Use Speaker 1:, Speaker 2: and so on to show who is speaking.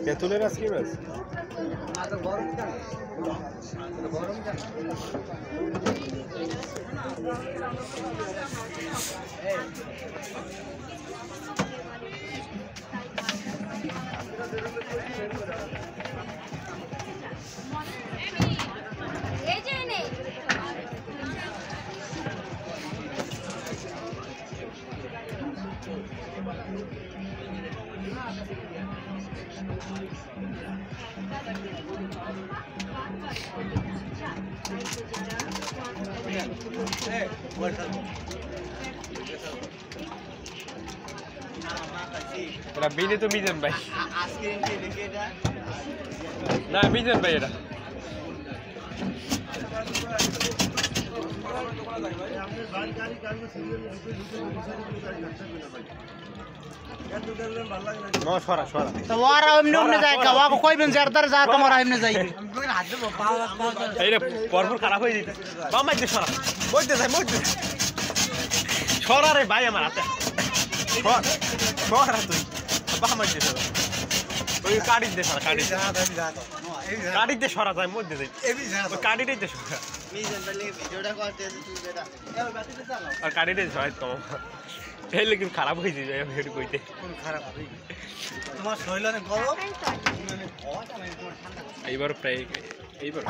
Speaker 1: তেঁতুলের আজ কি মাছ? এটা বিনে তো মিজান ভাই না মিজান ভাই এটা খারাপ হয়ে যেতে সরা রে ভাই আমার হাতে তুই ওই কাটি দে সরা কাটি দে সরা যায় মধ্যে যাই কাটি দে সরা আর কাটি দে সরাই কম এই লেকিন খারাপ হয়ে যাবে ভিডিও কইতে খারাপ হবে তোমার শরীর অনেক গরম এইবার প্রায় এইবার